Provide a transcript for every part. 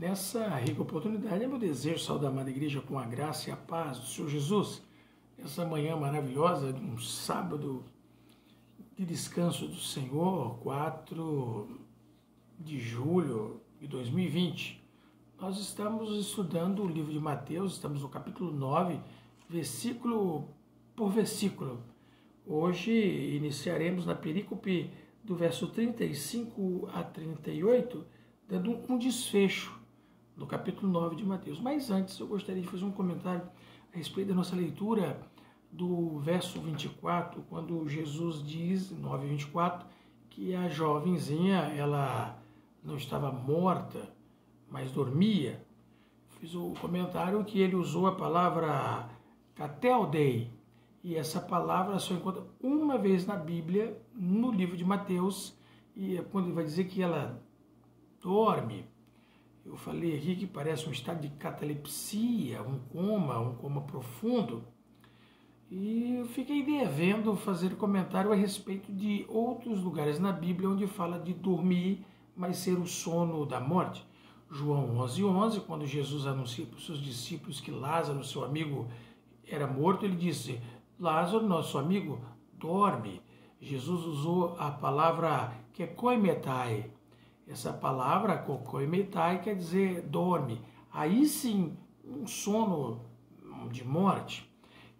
Nessa rica oportunidade, é meu desejo saudar a amada igreja com a graça e a paz do Senhor Jesus. Essa manhã maravilhosa de um sábado de descanso do Senhor, 4 de julho de 2020. Nós estamos estudando o livro de Mateus, estamos no capítulo 9, versículo por versículo. Hoje iniciaremos na perícope do verso 35 a 38, dando um desfecho no capítulo 9 de Mateus. Mas antes eu gostaria de fazer um comentário a respeito da nossa leitura do verso 24, quando Jesus diz, 9:24, que a jovenzinha, ela não estava morta, mas dormia. Fiz o comentário que ele usou a palavra kateldei, e essa palavra só encontra uma vez na Bíblia, no livro de Mateus, e é quando ele vai dizer que ela dorme. Eu falei aqui que parece um estado de catalepsia, um coma profundo. E eu fiquei devendo fazer comentário a respeito de outros lugares na Bíblia onde fala de dormir, mas ser o sono da morte. João 11:11, quando Jesus anuncia para os seus discípulos que Lázaro, seu amigo, era morto, ele disse: Lázaro, nosso amigo, dorme. Jesus usou a palavra kekoimetai. Essa palavra, kekoimetai, quer dizer dorme. Aí sim, um sono de morte,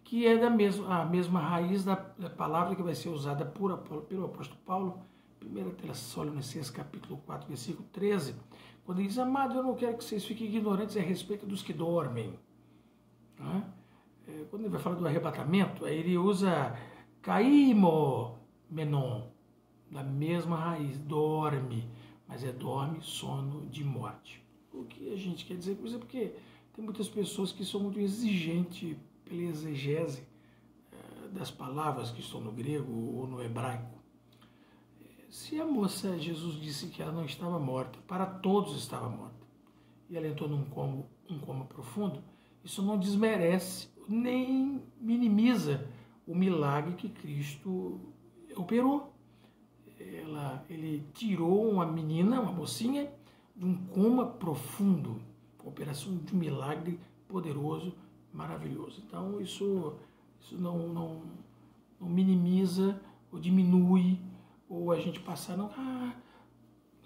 que é a mesma raiz da palavra que vai ser usada pelo apóstolo Paulo, 1 Tessalonicenses capítulo 4, versículo 13, quando ele diz: amado, eu não quero que vocês fiquem ignorantes a respeito dos que dormem. Quando ele vai falar do arrebatamento, aí ele usa kaimo menon, da mesma raiz, dorme, mas é dorme, sono de morte. O que a gente quer dizer com isso é porque tem muitas pessoas que são muito exigentes pela exegese das palavras que estão no grego ou no hebraico. Se a moça, Jesus disse que ela não estava morta, para todos estava morta, e ela entrou num coma profundo, isso não desmerece nem minimiza o milagre que Cristo operou. Ele tirou uma menina, uma mocinha, de um coma profundo, a operação de um milagre poderoso, maravilhoso. Então isso não minimiza ou diminui, ou a gente passar,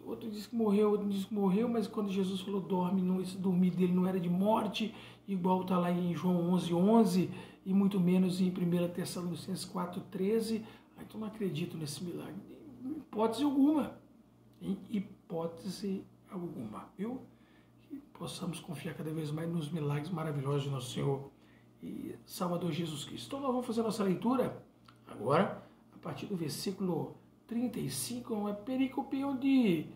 outro diz que morreu, outro diz que morreu, mas quando Jesus falou dorme, esse dormir dele não era de morte, igual está lá em João 11:11, e muito menos em 1 Tessalonicenses 4:13, então não acredito nesse milagre, em hipótese alguma, viu? Que possamos confiar cada vez mais nos milagres maravilhosos de nosso Senhor e Salvador Jesus Cristo. Então nós vamos fazer a nossa leitura agora, a partir do versículo 35, é uma perícope onde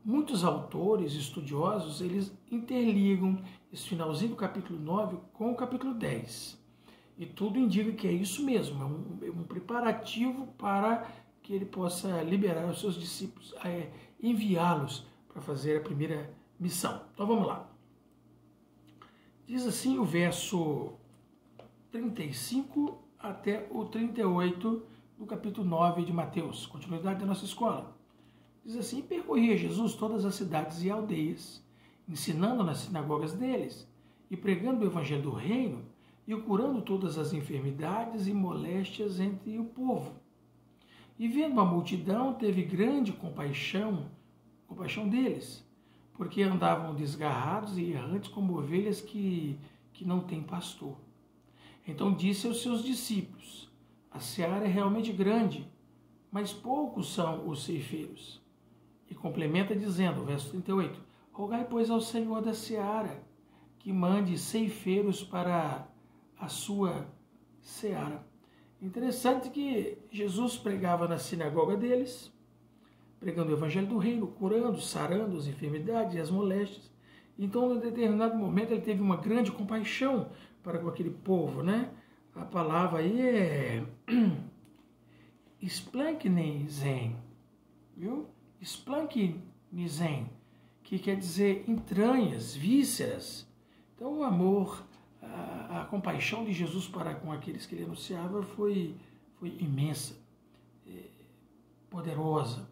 muitos autores estudiosos, eles interligam esse finalzinho do capítulo 9 com o capítulo 10. E tudo indica que é isso mesmo, é um preparativo para que ele possa liberar os seus discípulos, enviá-los para fazer a primeira missão. Então vamos lá. Diz assim o verso 35 até o 38 do capítulo 9 de Mateus, continuidade da nossa escola. Diz assim: percorria Jesus todas as cidades e aldeias, ensinando nas sinagogas deles, e pregando o evangelho do reino, e curando todas as enfermidades e moléstias entre o povo. E vendo a multidão, teve grande compaixão deles, porque andavam desgarrados e errantes como ovelhas que não têm pastor. Então disse aos seus discípulos: a seara é realmente grande, mas poucos são os ceifeiros. E complementa dizendo, verso 38, rogai, pois, ao Senhor da seara, que mande ceifeiros para a sua seara. Interessante que Jesus pregava na sinagoga deles, pregando o evangelho do reino, curando, sarando as enfermidades e as moléstias. Então, em determinado momento, ele teve uma grande compaixão para com aquele povo, né? A palavra aí é splanknizen, viu? Splanknizen, que quer dizer entranhas, vísceras. Então o amor, a compaixão de Jesus para com aqueles que ele anunciava foi imensa, poderosa.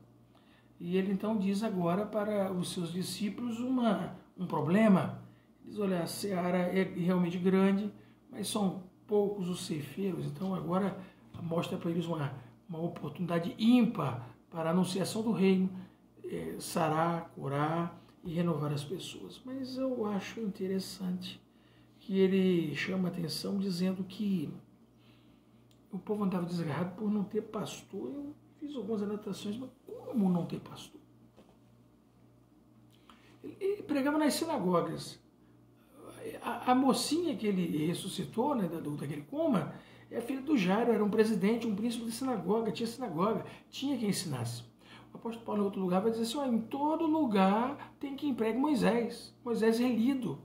E ele então diz agora para os seus discípulos um problema. Ele diz, olha, a seara é realmente grande, mas são poucos os ceifeiros. Então agora mostra para eles uma oportunidade ímpar para a anunciação do reino, sarar, curar e renovar as pessoas. Mas eu acho interessante que ele chama a atenção dizendo que o povo andava desgarrado por não ter pastor. Eu fiz algumas anotações, mas como não ter pastor? Ele pregava nas sinagogas. A mocinha que ele ressuscitou, né, daquele coma, é a filha do Jairo, era um presidente, um príncipe de sinagoga, tinha quem ensinasse. O apóstolo Paulo, em outro lugar, vai dizer assim, em todo lugar tem quem pregue Moisés. Moisés é lido.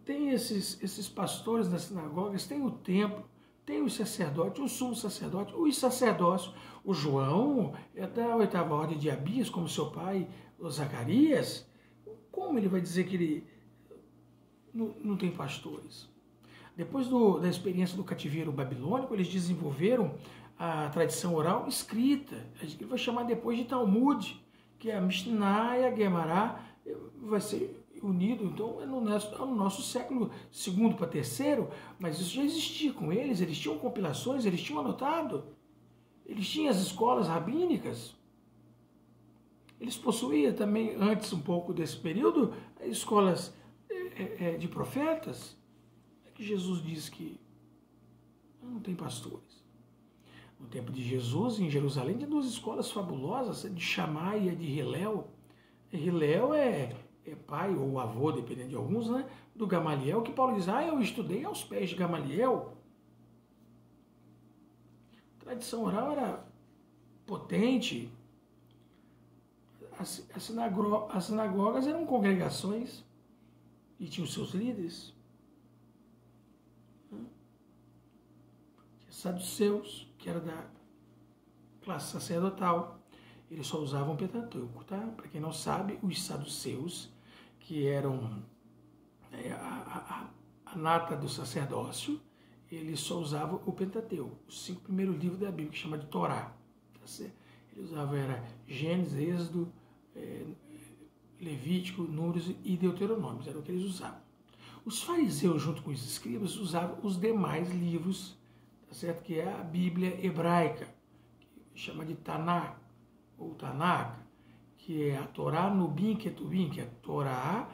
Tem esses pastores nas sinagogas, tem o templo, tem os sacerdotes, o sumo sacerdote, os sacerdócios. O João é da 8ª ordem de Abias, como seu pai, o Zacarias. Como ele vai dizer que ele não tem pastores? Depois da experiência do cativeiro babilônico, eles desenvolveram a tradição oral escrita. Ele vai chamar depois de Talmud, que é a Mishnah e a Gemara, vai ser unido, então, é no nosso século II para III, mas isso já existia com eles tinham compilações, eles tinham anotado, eles tinham as escolas rabínicas, eles possuíam também, antes um pouco desse período, escolas de profetas. É que Jesus diz que não tem pastores. No tempo de Jesus, em Jerusalém, tinha 2 escolas fabulosas, de Shammai e de Hillel. Hillel é pai ou avô, dependendo de alguns, né, do Gamaliel, que Paulo diz, eu estudei aos pés de Gamaliel. A tradição oral era potente. As sinagogas eram congregações e tinham seus líderes. Tinha saduceus, que era da classe sacerdotal. Eles só usavam Pentateuco, tá? Para quem não sabe, os saduceus, que eram a nata do sacerdócio, eles só usavam o Pentateuco, os 5 primeiros livros da Bíblia, que chama de Torá. Tá certo? Eles usavam Gênesis, Êxodo, Levítico, Números e Deuteronômio, era o que eles usavam. Os fariseus, junto com os escribas, usavam os demais livros, tá certo? Que é a Bíblia hebraica, que chama de Tanakh, ou Tanakh, que é a Torá, Nubim, Ketubim, que é Torá,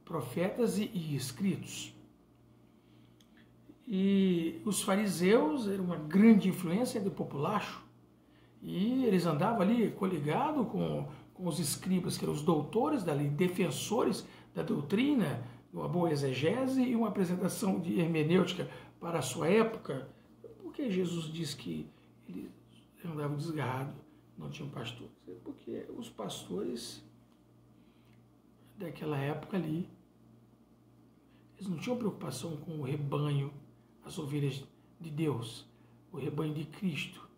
profetas e escritos. E os fariseus eram uma grande influência do populacho, e eles andavam ali coligados com os escribas, que eram os doutores da lei, defensores da doutrina, uma boa exegese e uma apresentação de hermenêutica para a sua época. Por que Jesus diz que eles andavam desgarrados, não tinham pastores? Porque os pastores daquela época ali, eles não tinham preocupação com o rebanho, as ovelhas de Deus, o rebanho de Cristo.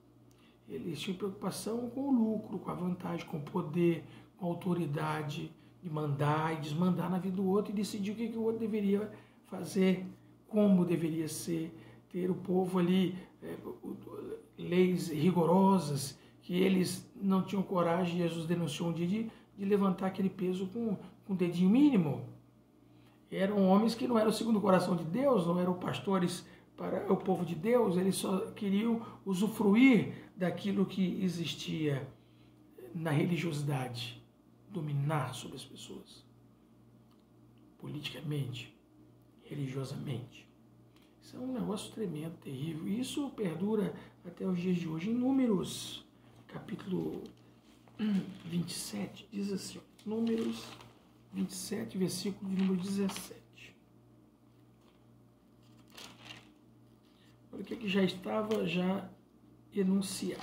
Eles tinham preocupação com o lucro, com a vantagem, com o poder, com a autoridade de mandar e desmandar na vida do outro e decidir o que o outro deveria fazer, como deveria ser, ter o povo ali, leis rigorosas, que eles não tinham coragem. Jesus denunciou um dia de levantar aquele peso com um dedinho mínimo. Eram homens que não eram segundo o coração de Deus, não eram pastores para o povo de Deus, eles só queriam usufruir daquilo que existia na religiosidade, dominar sobre as pessoas, politicamente, religiosamente. Isso é um negócio tremendo, terrível. E isso perdura até os dias de hoje. Em Números, capítulo 27, diz assim, Números 27, versículo de número 17. Olha o que já estava enunciado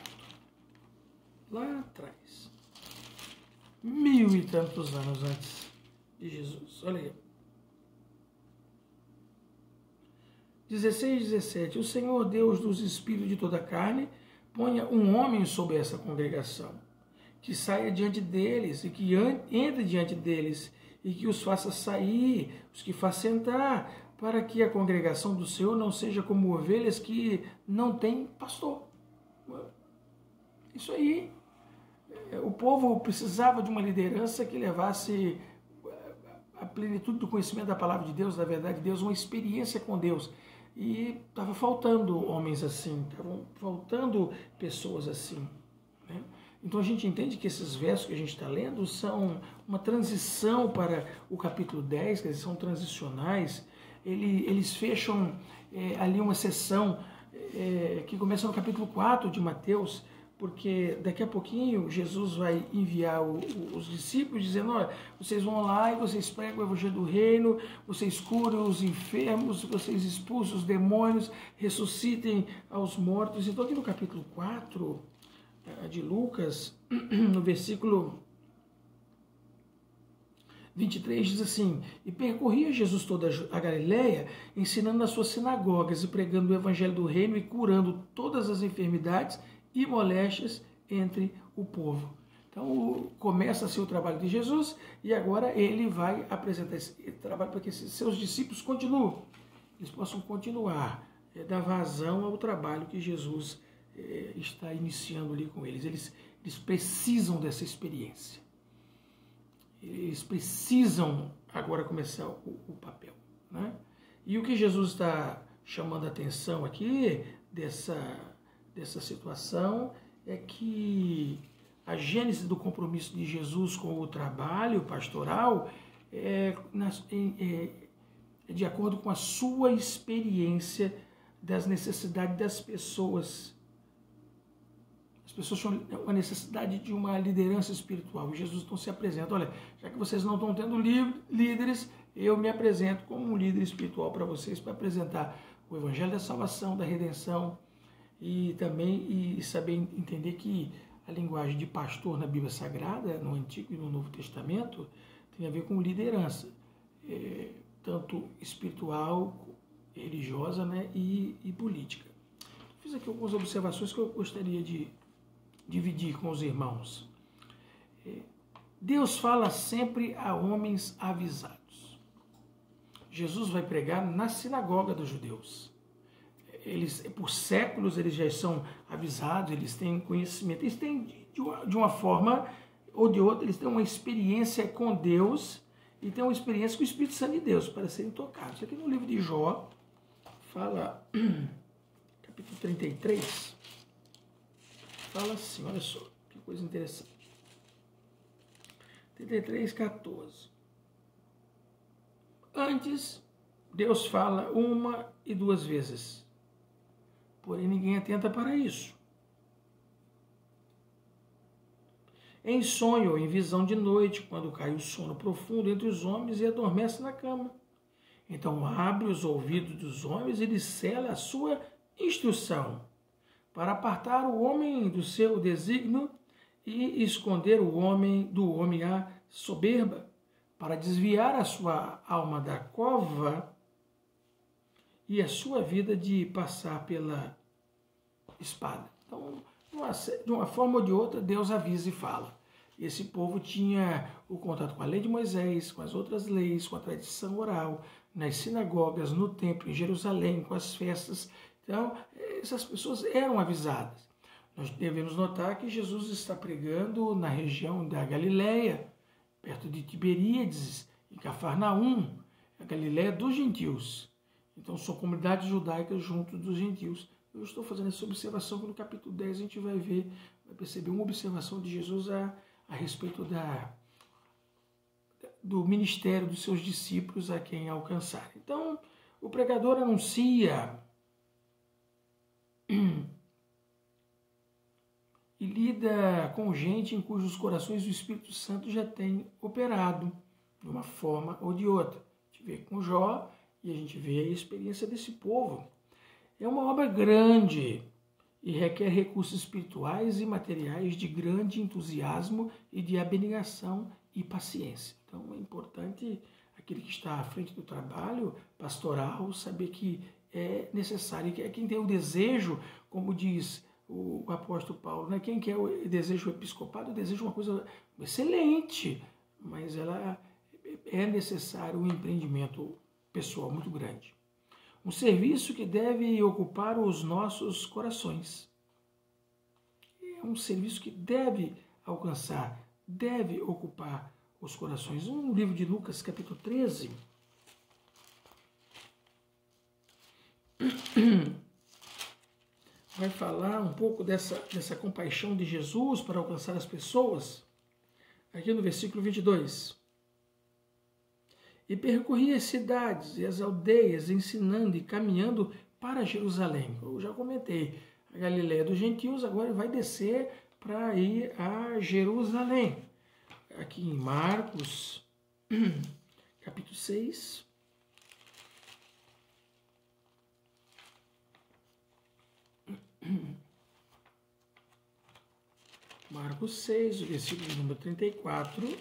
lá atrás, 1000 e tantos anos antes de Jesus. Olha aí. 16, 17. O Senhor Deus dos espíritos de toda a carne ponha um homem sobre essa congregação, que saia diante deles e que entre diante deles e que os faça sair, os que faça entrar, para que a congregação do Senhor não seja como ovelhas que não têm pastor. Isso aí. O povo precisava de uma liderança que levasse a plenitude do conhecimento da palavra de Deus, da verdade de Deus, uma experiência com Deus. E estava faltando homens assim, estavam faltando pessoas assim, né? Então a gente entende que esses versos que a gente está lendo são uma transição para o capítulo 10, quer dizer, são transicionais. Eles fecham ali uma sessão que começa no capítulo 4 de Mateus, porque daqui a pouquinho Jesus vai enviar os discípulos dizendo: olha, vocês vão lá e vocês pregam o evangelho do reino, vocês curam os enfermos, vocês expulsam os demônios, ressuscitem aos mortos. Então aqui no capítulo 4 de Lucas, no versículo 23 diz assim: e percorria Jesus toda a Galileia, ensinando nas suas sinagogas e pregando o evangelho do reino e curando todas as enfermidades e moléstias entre o povo. Então começa-se o trabalho de Jesus e agora ele vai apresentar esse trabalho para que seus discípulos continuem, eles possam continuar, dar vazão ao trabalho que Jesus está iniciando ali com eles. Eles precisam dessa experiência. Eles precisam agora começar o papel, né? E o que Jesus está chamando a atenção aqui dessa situação é que a gênese do compromisso de Jesus com o trabalho pastoral é de acordo com a sua experiência das necessidades das pessoas. As pessoas têm uma necessidade de uma liderança espiritual. E Jesus então se apresenta: olha, já que vocês não estão tendo líderes, eu me apresento como um líder espiritual para vocês, para apresentar o evangelho da salvação, da redenção, e também saber entender que a linguagem de pastor na Bíblia Sagrada, no Antigo e no Novo Testamento, tem a ver com liderança, tanto espiritual, religiosa, né, e política. Fiz aqui algumas observações que eu gostaria de dividir com os irmãos. Deus fala sempre a homens avisados. Jesus vai pregar na sinagoga dos judeus. Eles, por séculos, eles já são avisados, eles têm conhecimento, eles têm, de uma forma ou de outra, eles têm uma experiência com Deus e têm uma experiência com o Espírito Santo de Deus para serem tocados. Isso aqui no livro de Jó fala, capítulo 33, fala assim, olha só, que coisa interessante. 33, 14. Antes, Deus fala uma e duas vezes, porém ninguém atenta para isso. Em sonho ou em visão de noite, quando cai o sono profundo entre os homens e adormece na cama. Então abre os ouvidos dos homens e lhes cela a sua instrução, para apartar o homem do seu desígnio e esconder o homem do homem a soberba, para desviar a sua alma da cova e a sua vida de passar pela espada. Então, de uma forma ou de outra, Deus avisa e fala. Esse povo tinha o contato com a lei de Moisés, com as outras leis, com a tradição oral, nas sinagogas, no templo, em Jerusalém, com as festas. Então, essas pessoas eram avisadas. Nós devemos notar que Jesus está pregando na região da Galileia, perto de Tiberíades, em Cafarnaum, a Galileia dos gentios. Então, são comunidades judaicas junto dos gentios. Eu estou fazendo essa observação que no capítulo 10 a gente vai perceber uma observação de Jesus a respeito do ministério dos seus discípulos a quem alcançar. Então, o pregador anuncia e lida com gente em cujos corações o Espírito Santo já tem operado de uma forma ou de outra. A gente vê com Jó e a gente vê a experiência desse povo. É uma obra grande e requer recursos espirituais e materiais de grande entusiasmo e de abnegação e paciência. Então é importante aquele que está à frente do trabalho pastoral saber que é necessário, que é quem tem o desejo, como diz o apóstolo Paulo, né? Quem quer o desejo episcopado, deseja uma coisa excelente, mas é necessário um empreendimento pessoal muito grande. Um serviço que deve ocupar os nossos corações. É um serviço que deve alcançar, deve ocupar os corações. No livro de Lucas, capítulo 13, vai falar um pouco dessa compaixão de Jesus para alcançar as pessoas. Aqui no versículo 22. E percorria as cidades e as aldeias, ensinando e caminhando para Jerusalém. Eu já comentei, a Galiléia dos gentios agora vai descer para ir a Jerusalém. Aqui em Marcos, capítulo 6. Marcos 6, versículo número 34.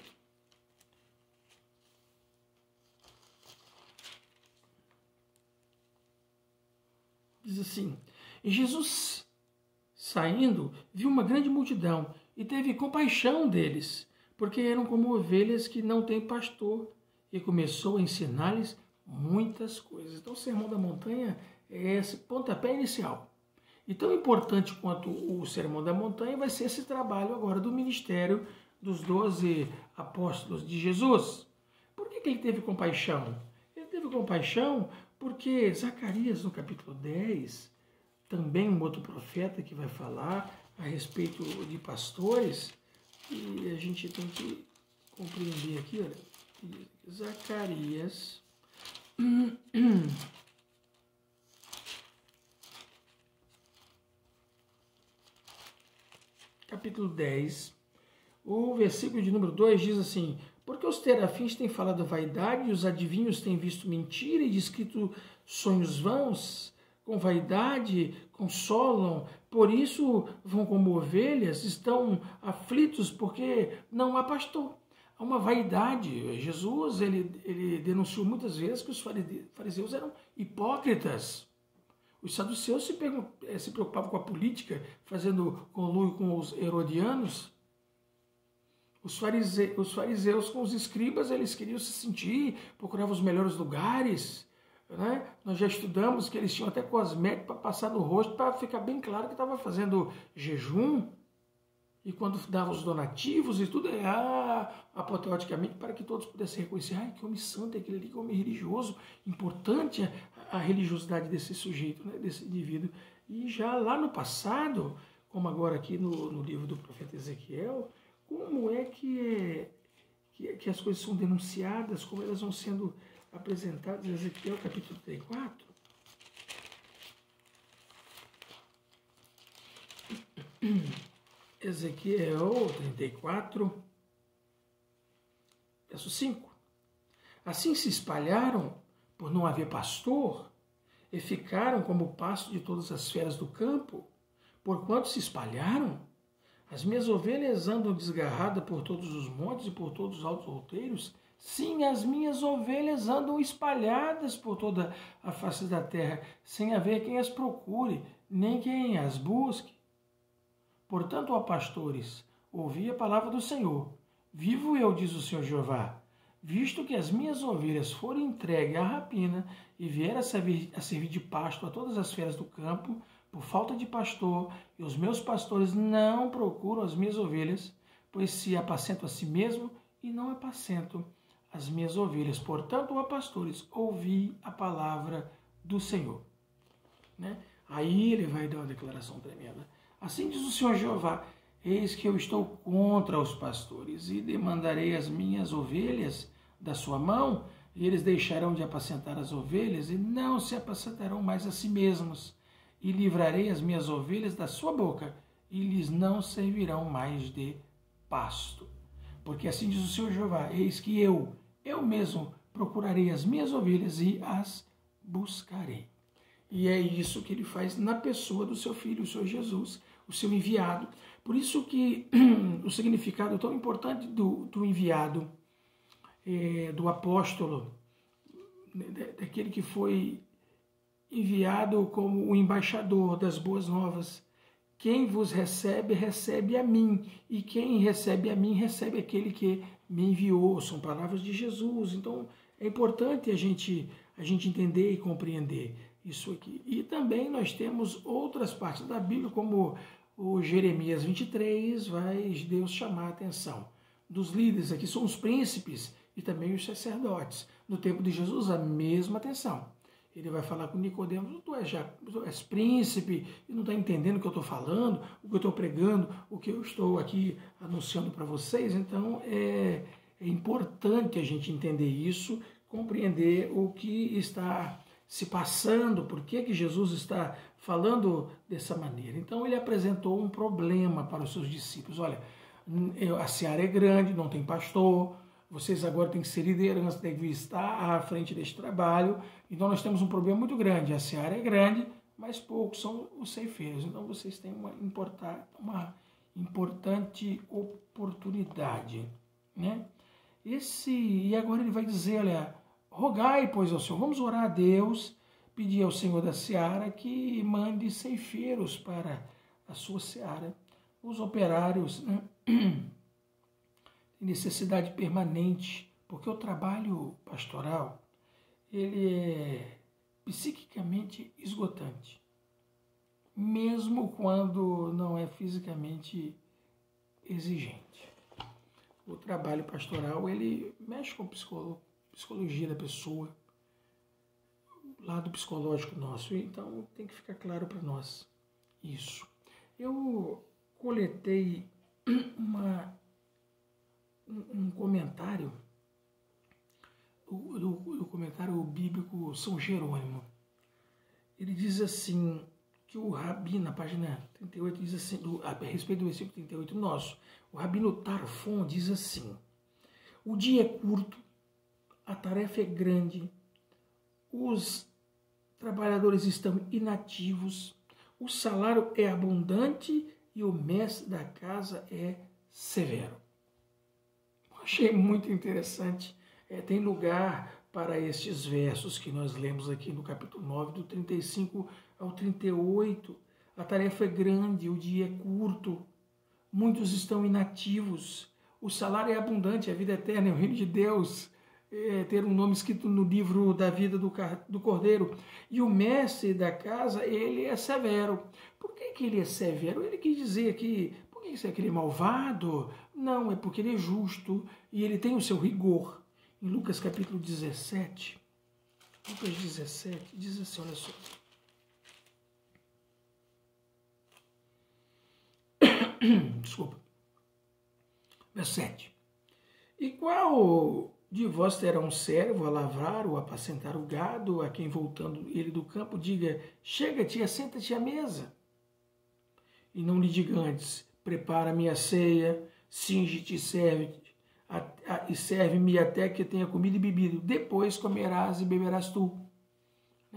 Diz assim: E Jesus, saindo, viu uma grande multidão e teve compaixão deles, porque eram como ovelhas que não têm pastor, e começou a ensinar-lhes muitas coisas. Então, o Sermão da Montanha é esse pontapé inicial. E tão importante quanto o Sermão da Montanha vai ser esse trabalho agora do ministério dos 12 apóstolos de Jesus. Por que ele teve compaixão? Ele teve compaixão porque Zacarias, no capítulo 10, também um outro profeta que vai falar a respeito de pastores, e a gente tem que compreender aqui, olha, Zacarias, capítulo 10, o versículo de número 2 diz assim: porque os terafins têm falado vaidade, e os adivinhos têm visto mentira e descrito sonhos vãos, com vaidade consolam, por isso vão como ovelhas, estão aflitos porque não há pastor. Há uma vaidade. Jesus ele denunciou muitas vezes que os fariseus eram hipócritas. Os saduceus se preocupavam com a política, fazendo conluio com os herodianos. Os fariseus com os escribas, eles queriam se sentir, procuravam os melhores lugares. Né? Nós já estudamos que eles tinham até cosmético para passar no rosto, para ficar bem claro que estava fazendo jejum. E quando davam os donativos e tudo, apoteoticamente, para que todos pudessem reconhecer, que homem santo é aquele ali, que homem religioso, importante a religiosidade desse sujeito, né? Desse indivíduo. E já lá no passado, como agora aqui no livro do profeta Ezequiel, como é que as coisas são denunciadas, como elas vão sendo apresentadas em Ezequiel capítulo 34. Ezequiel 34, verso 5. Assim se espalharam por não haver pastor, e ficaram como o pasto de todas as feras do campo, porquanto se espalharam. As minhas ovelhas andam desgarradas por todos os montes e por todos os altos outeiros. Sim, as minhas ovelhas andam espalhadas por toda a face da terra, sem haver quem as procure, nem quem as busque. Portanto, ó pastores, ouvi a palavra do Senhor. Vivo eu, diz o Senhor Jeová, visto que as minhas ovelhas forem entregues à rapina e vieram a servir de pasto a todas as feras do campo, por falta de pastor, e os meus pastores não procuram as minhas ovelhas, pois se apacentam a si mesmo e não apacentam as minhas ovelhas. Portanto, ó pastores, ouvi a palavra do Senhor. Né? Aí ele vai dar uma declaração tremenda. Assim diz o Senhor Jeová: eis que eu estou contra os pastores, e demandarei as minhas ovelhas da sua mão, e eles deixarão de apacentar as ovelhas, e não se apacentarão mais a si mesmos. E livrarei as minhas ovelhas da sua boca, e lhes não servirão mais de pasto. Porque assim diz o Senhor Jeová: eis que eu mesmo procurarei as minhas ovelhas e as buscarei. E é isso que ele faz na pessoa do seu Filho, o Senhor Jesus, o seu enviado. Por isso que o significado tão importante do enviado, do apóstolo, daquele que foi enviado como o embaixador das boas novas. Quem vos recebe, recebe a mim, e quem recebe a mim, recebe aquele que me enviou. São palavras de Jesus. Então, é importante a gente entender e compreender isso aqui. E também nós temos outras partes da Bíblia, como o Jeremias 23 vai Deus chamar a atenção dos líderes. Aqui são os príncipes e também os sacerdotes. No tempo de Jesus, a mesma atenção. Ele vai falar com Nicodemos: tu és príncipe e não está entendendo o que eu estou falando, o que eu estou pregando, o que eu estou aqui anunciando para vocês. Então é importante a gente entender isso, compreender o que está se passando, por que Jesus está falando dessa maneira. Então ele apresentou um problema para os seus discípulos. Olha, a seara é grande, não tem pastor, vocês agora têm que ser liderança, têm que estar à frente deste trabalho. Então nós temos um problema muito grande. A seara é grande, mas poucos são os ceifeiros. Então vocês têm uma importante oportunidade, né? E agora ele vai dizer, olha, rogai, pois, ao Senhor, vamos orar a Deus, pedir ao Senhor da seara que mande ceifeiros para a sua seara. Os operários, né, têm necessidade permanente, porque o trabalho pastoral, ele é psiquicamente esgotante, mesmo quando não é fisicamente exigente. O trabalho pastoral, ele mexe com a psicologia da pessoa, o lado psicológico nosso. Então tem que ficar claro para nós isso. Eu coletei um comentário do comentário bíblico São Jerônimo. Ele diz assim, que o Rabi, na página 38, diz assim, a respeito do versículo 38 nosso, o Rabino Tarfon diz assim: o dia é curto, a tarefa é grande, os trabalhadores estão inativos, o salário é abundante e o mestre da casa é severo. Achei muito interessante. Tem lugar para estes versos que nós lemos aqui no capítulo 9, do 35 ao 38. A tarefa é grande, o dia é curto, muitos estão inativos, o salário é abundante, a vida eterna é o reino de Deus, ter um nome escrito no livro da vida do Cordeiro. E o mestre da casa, ele é severo. Por que ele é severo? Ele quis dizer que, por que ele é malvado? Não, é porque ele é justo e ele tem o seu rigor. Em Lucas capítulo 17, Lucas 17, diz assim, olha só. Desculpa. Verso 7. E qual de vós terá um servo a lavrar ou apacentar o gado, a quem voltando ele do campo diga: chega-te, assenta-te à mesa? E não lhe diga antes: prepara-me a ceia, singe-te e serve-me até que tenha comido e bebido. Depois comerás e beberás tu.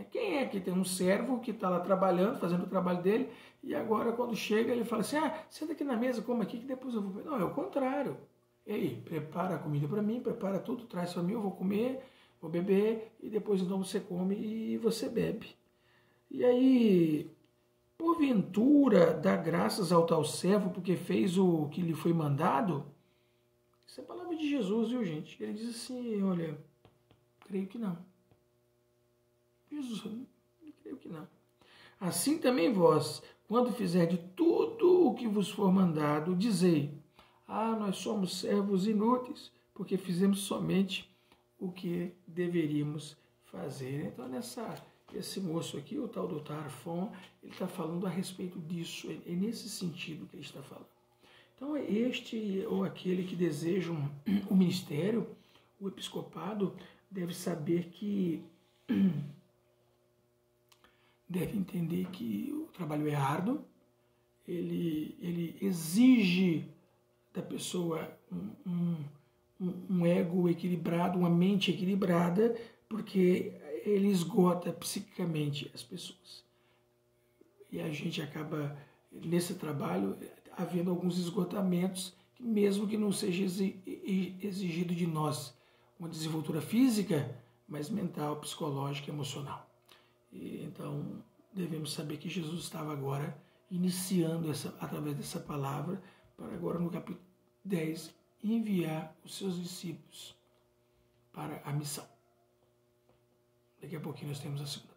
Quem é que tem um servo que está lá trabalhando, fazendo o trabalho dele, e agora quando chega ele fala assim: senta aqui na mesa, coma aqui que depois eu vou... Não, é o contrário. Ei, prepara a comida para mim, prepara tudo, traz para mim, eu vou comer, vou beber, e depois então você come e você bebe. E aí, porventura, dá graças ao tal servo porque fez o que lhe foi mandado? Isso é a palavra de Jesus, viu, gente? Ele diz assim, olha, creio que não. Jesus, creio que não. Assim também vós, quando fizerdes tudo o que vos for mandado, dizei: nós somos servos inúteis, porque fizemos somente o que deveríamos fazer. Então, esse moço aqui, o tal do Tarfon, ele está falando a respeito disso, é nesse sentido que ele está falando. Então, este ou aquele que deseja um ministério, o episcopado, deve saber que... deve entender que o trabalho é árduo, ele exige da pessoa um ego equilibrado, uma mente equilibrada, porque ele esgota psiquicamente as pessoas. E a gente acaba, nesse trabalho, havendo alguns esgotamentos, mesmo que não seja exigido de nós uma desenvoltura física, mas mental, psicológica e emocional. Então, devemos saber que Jesus estava agora iniciando, através dessa palavra, para agora no capítulo 10, enviar os seus discípulos para a missão. Daqui a pouquinho nós temos a segunda.